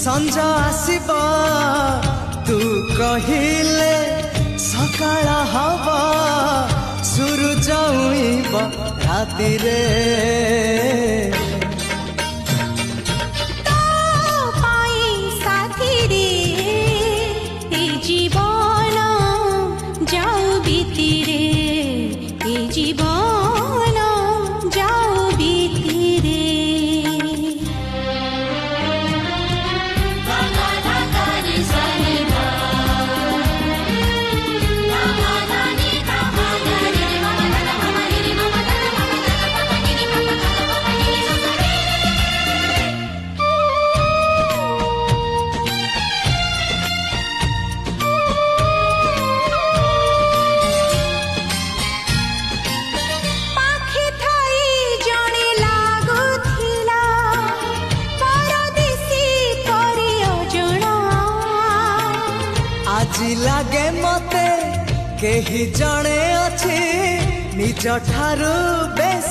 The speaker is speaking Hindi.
संज आसब तू कहिले सकाळ हब सूरज उइब राति रे लगे मते केही जणे अछि निज ठारू बेस